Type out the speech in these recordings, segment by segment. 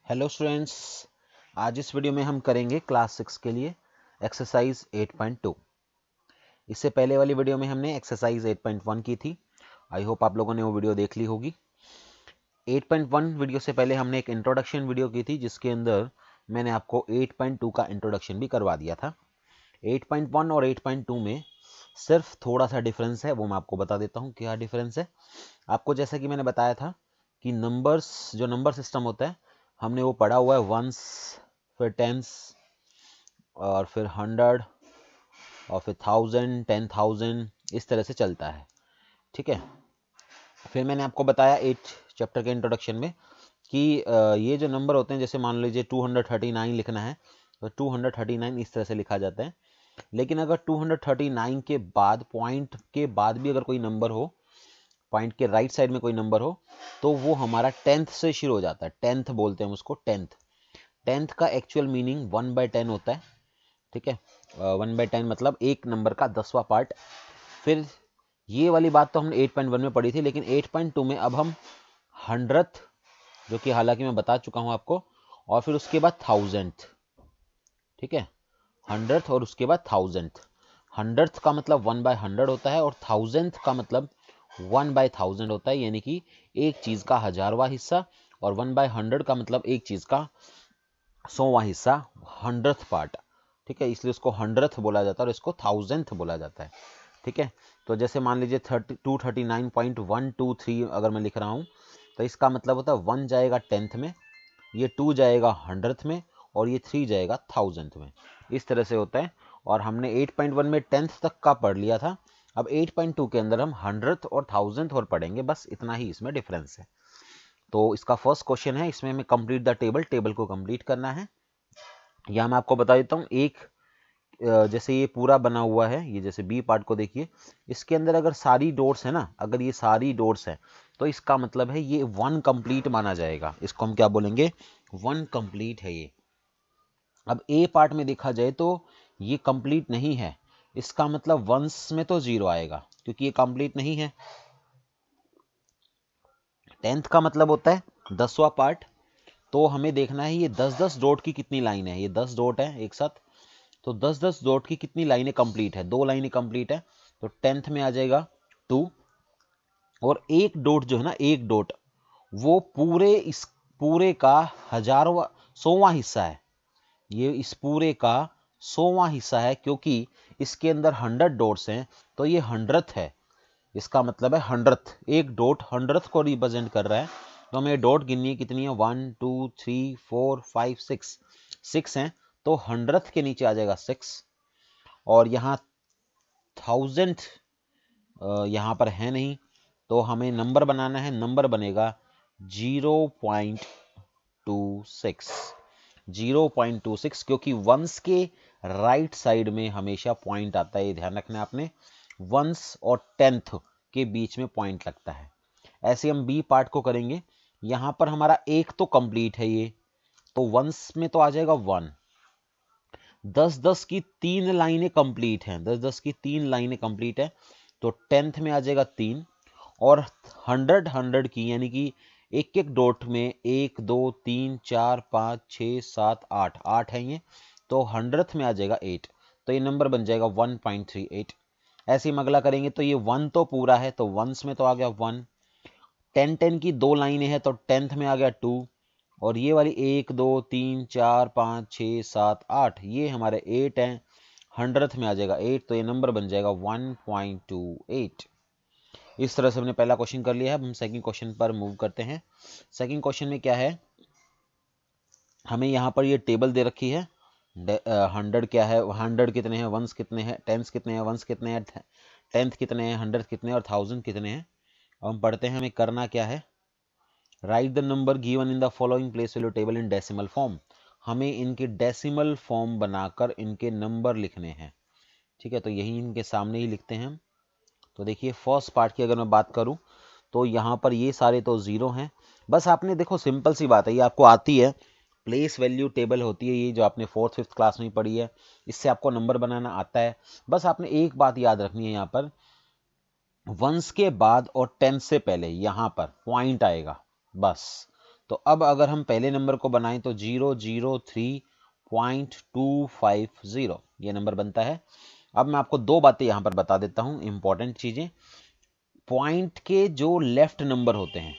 Hello students, आज इस video में हम करेंगे क्लास 6 के लिए एक्सरसाइज 8.2। इससे पहले वाली वीडियो में हमने एक्सरसाइज 8.1 की थी। आई होप आप लोगों ने वो वीडियो देख ली होगी। 8.1 वीडियो से पहले हमने एक इंट्रोडक्शन वीडियो की थी जिसके अंदर मैंने आपको 8.2 का इंट्रोडक्शन भी करवा दिया था। 8.1 और 8.2 में सिर्फ थोड़ा सा डिफरेंस है, वो मैं आपको बता देता हूँ क्या डिफरेंस है। आपको जैसा कि मैंने बताया था कि नंबर्स, जो नंबर सिस्टम होता है, हमने वो पढ़ा हुआ है वंस, फिर टेंस, और फिर 100, और फिर 1000, 10,000, इस तरह से चलता है। ठीक है। फिर मैंने आपको बताया 8 चैप्टर के इंट्रोडक्शन में कि ये जो नंबर होते हैं, जैसे मान लीजिए 239 लिखना है तो 239 इस तरह से लिखा जाता है। लेकिन अगर 239 के बाद, पॉइंट के बाद भी अगर कोई नंबर हो, पॉइंट के राइट साइड में कोई नंबर हो, तो वो हमारा 10th से शुरू हो जाता है। 10th बोलते हैं हम उसको, 10th। 10th का एक्चुअल मीनिंग 1/10 होता है। ठीक है। 1/10 मतलब एक नंबर का 10वां पार्ट। फिर ये वाली बात तो हमने 8.1 में पढ़ी थी, लेकिन 8.2 में अब हम 100th, जो कि हालांकि मैं बता चुका हूं आपको, और फिर उसके बाद 1000th। ठीक है। 100th और उसके बाद 1000th। 100th का मतलब 1/100 होता है और 1000th का मतलब 1/1000 होता है, यानी कि एक चीज का 1000वां हिस्सा, और 1/100 का मतलब एक चीज का 100वां हिस्सा, 100th पार्ट। ठीक है, इसलिए उसको 100th बोला जाता है और इसको 1000th बोला जाता है। ठीक है। तो जैसे मान लीजिए 239.123 अगर मैं लिख रहा हूं, तो इसका मतलब होता है 1 जाएगा 10th में, ये 2 जाएगा 100th में, और ये 3 जाएगा 1000th में। इस तरह से होता है। और हमने 8.1 में 10th तक का पढ़ लिया था। अब 8.2 के अंदर हम 100th और 1000th और पढ़ेंगे, बस इतना ही इसमें डिफरेंस है। तो इसका फर्स्ट क्वेश्चन है, इसमें हमें कंप्लीट द टेबल, टेबल को कंप्लीट करना है। यहाँ मैं आपको बता देता हूँ, एक जैसे ये पूरा बना हुआ है, ये जैसे बी पार्ट को देखिए, इसके अंदर अगर सारी डॉट्स है ना, अगर ये सारी डॉट्स है, तो इसका मतलब है ये 1 कंप्लीट माना जाएगा। इसको हम क्या बोलेंगे? 1 कंप्लीट है ये। अब ए पार्ट में देखा जाए तो ये कंप्लीट नहीं है, इसका मतलब वंस में तो 0 आएगा क्योंकि ये कंप्लीट नहीं है। 10th का मतलब होता है 10वां पार्ट। तो हमें देखना है ये 10-10 डॉट की कितनी लाइन है। ये 10 डॉट है एक साथ, तो 10-10 डॉट की कितनी लाइनें कंप्लीट है? 2 लाइनें कंप्लीट है। तो 10th में आ जाएगा 2, और एक डॉट जो है ना, एक डॉट, वो पूरे इस पूरे का 100वां हिस्सा है। ये इस पूरे का 100वां हिस्सा है, क्योंकि इसके अंदर 100 डॉट्स हैं, तो ये 100th है। इसका मतलब है 100th, एक डॉट 100th को रिप्रेजेंट कर रहा है। तो हमें डॉट गिननी है, कितनी है? 1 2 3 4 5 6, 6 हैं। तो 100th के नीचे आ जाएगा 6, और यहाँ 1000th यहाँ पर है नहीं, तो हमें नंबर बनाना है। नंबर बनेगा 0.26, 0.26, क्योंकि वंस के राइट साइड में हमेशा पॉइंट आता है, ये ध्यान रखना आपने। वंस और 10th के बीच में पॉइंट लगता है। ऐसे हम बी पार्ट को करेंगे। यहां पर हमारा एक तो कंप्लीट है ये, तो वंस में तो आ जाएगा 1। 10-10 की 3 लाइनें कंप्लीट हैं, 10-10 की 3 लाइनें कंप्लीट है, तो 10th में आ जाएगा 3। और 100 की, यानी कि एक एक डॉट में 1 2 3 4 5 6 7 8, 8 है ये, तो 100th में आ जाएगा 8, तो ये नंबर बन जाएगा 1.38। ऐसे ही हम अगला करेंगे, तो ये 1 तो पूरा है, तो वंस में तो आ गया 1। 10-10 की 2 लाइनें हैं, तो 10th में आ गया 2। और ये वाली 1 2 3 4 5 6 7 8, ये हमारे 8 हैं। 100th में आ जाएगा 8, तो ये नंबर बन जाएगा 1.28। इस तरह से हमने पहला क्वेश्चन कर लिया है। अब हम सेकंड क्वेश्चन पर मूव करते हैं। सेकंड क्वेश्चन में क्या है, हमें यहाँ पर ये टेबल दे रखी है। 100 क्या है, 100 कितने हैं, वंस कितने हैं, टेंस कितने हैं, वंस कितने हैं, 10th कितने हैं, 100 कितने हैं, और 1000 कितने हैं। अब हम पढ़ते हैं हमें करना क्या है। Right the number given in the following place value table in decimal form. हमें इनके डेसिमल फॉर्म बनाकर इनके नंबर लिखने हैं। ठीक है, तो यही इनके सामने ही लिखते हैं हम। तो देखिए फर्स्ट पार्ट की अगर मैं बात करूं, तो यहाँ पर ये सारे तो 0 हैं। बस आपने देखो, सिंपल सी बात है, ये आपको आती है। प्लेस वैल्यू टेबल होती है ये, जो आपने 4th-5th क्लास में पढ़ी है, इससे आपको नंबर बनाना आता है। बस आपने एक बात याद रखनी है, यहाँ पर वंस के बाद और 10 से पहले यहाँ पर पॉइंट आएगा, बस। तो अब अगर हम पहले नंबर को बनाएं तो 003.250 ये नंबर बनता है। अब मैं आपको दो बातें यहां पर बता देता हूं, इंपॉर्टेंट चीजें। पॉइंट के जो लेफ्ट नंबर होते हैं,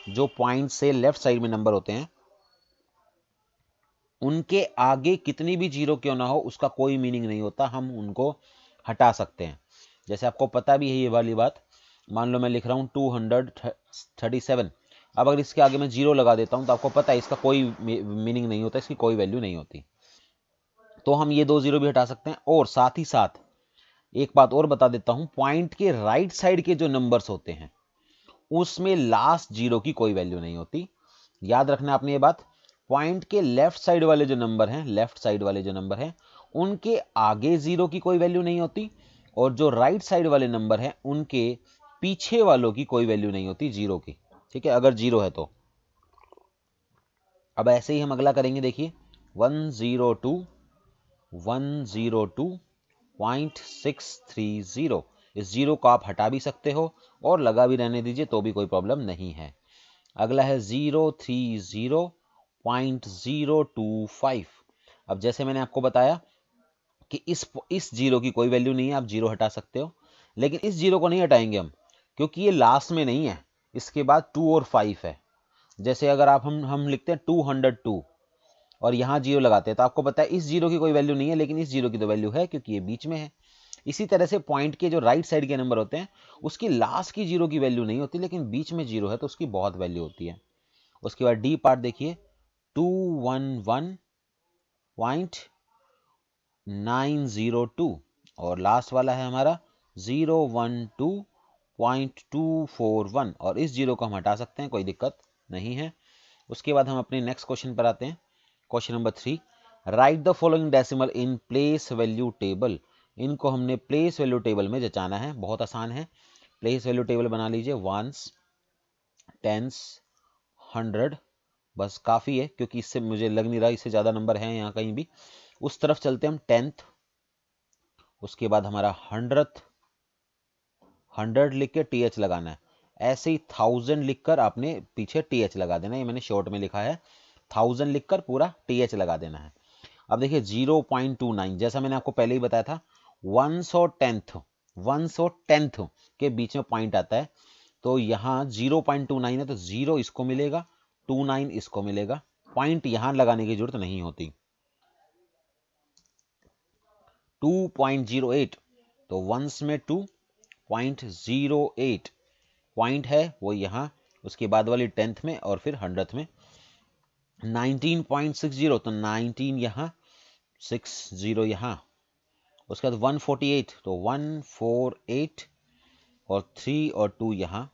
जो पॉइंट से लेफ्ट साइड में नंबर होते हैं, उनके आगे कितनी भी जीरो क्यों ना हो उसका कोई मीनिंग नहीं होता, हम उनको हटा सकते हैं। जैसे आपको पता भी है ये वाली बात। मान लो मैं लिख रहा हूं 237, अब अगर इसके आगे मैं जीरो लगा देता हूं तो आपको पता है इसका कोई मीनिंग नहीं होता, इसकी कोई वैल्यू नहीं होती। तो हम ये दो जीरो भी हटा सकते हैं। और साथ ही साथ एक बात और बता देता हूं, पॉइंट के राइट साइड के जो नंबर्स होते हैं उसमें लास्ट जीरो की कोई वैल्यू नहीं होती। याद रखना आपने ये बात। पॉइंट के लेफ्ट साइड वाले जो नंबर हैं, लेफ्ट साइड वाले जो नंबर हैं, उनके आगे जीरो की कोई वैल्यू नहीं होती, और जो राइट साइड वाले नंबर हैं उनके पीछे वालों की कोई वैल्यू नहीं होती जीरो की। ठीक है, अगर जीरो है तो। अब ऐसे ही हम अगला करेंगे, देखिए 102.630। इस जीरो को आप हटा भी सकते हो और लगा भी रहने दीजिए तो भी कोई प्रॉब्लम नहीं है। अगला है 030.025। अब जैसे मैंने आपको बताया कि इस जीरो की कोई वैल्यू नहीं है, आप जीरो हटा सकते हो, लेकिन इस जीरो को नहीं हटाएंगे हम, क्योंकि ये लास्ट में नहीं है, इसके बाद 2 और 5 है। जैसे अगर आप हम लिखते हैं 202 और यहां जीरो लगाते हैं तो आपको पता है इस जीरो की कोई वैल्यू नहीं है, लेकिन इस जीरो की तो वैल्यू है क्योंकि ये बीच में है। इसी तरह से पॉइंट के जो राइट साइड के नंबर होते हैं उसकी लास्ट की जीरो की वैल्यू नहीं होती, लेकिन बीच में जीरो है तो उसकी बहुत वैल्यू होती है। उसके बाद डी पार्ट देखिए 211.902 और लास्ट वाला है हमारा 012.241 और इस जीरो को हम हटा सकते हैं, कोई दिक्कत नहीं है। उसके बाद हम अपने नेक्स्ट क्वेश्चन पर आते हैं। Question number 3, right the following decimal in place value table. इनको हमने प्लेस वैल्यू टेबल में जचाना है, बहुत आसान है। प्लेस वैल्यू टेबल बना लीजिए, वंस, टेंस, 100, बस काफी है क्योंकि इससे मुझे लग नहीं रहा इससे ज्यादा नंबर है यहाँ कहीं भी। उस तरफ चलते हम 10th, उसके बाद हमारा 100th, 100 लिख के TH लगाना है। ऐसे ही 1000 लिखकर आपने पीछे TH लगा देना, ये मैंने शॉर्ट में लिखा है, 1000 लिखकर पूरा TH लगा देना है। अब देखिए 0.29, जैसा मैंने आपको पहले ही बताया था, 1 और 10th के बीच में पॉइंट आता है, तो यहाँ 0.29 है तो 0 इसको मिलेगा, 29 इसको मिलेगा, पॉइंट यहां लगाने की जरूरत नहीं होती। 2.08 तो वंस में 2.08 पॉइंट है वो यहां, उसके बाद वाली 10th में और फिर 100th में। 19.60 तो 19 यहां, 60 यहां। उसके बाद 148 तो 148 और 3 और 2 यहां।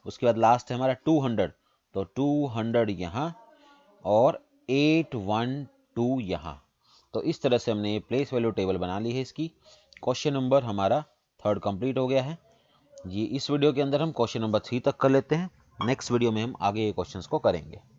उसके बाद लास्ट है हमारा 200 तो 200 यहां और 812 यहां। तो इस तरह से हमने ये प्लेस वैल्यू टेबल बना ली है इसकी। क्वेश्चन नंबर हमारा 3rd कंप्लीट हो गया है। ये इस वीडियो के अंदर हम क्वेश्चन नंबर 3 तक कर लेते हैं, नेक्स्ट वीडियो में हम आगे ये क्वेश्चंस को करेंगे।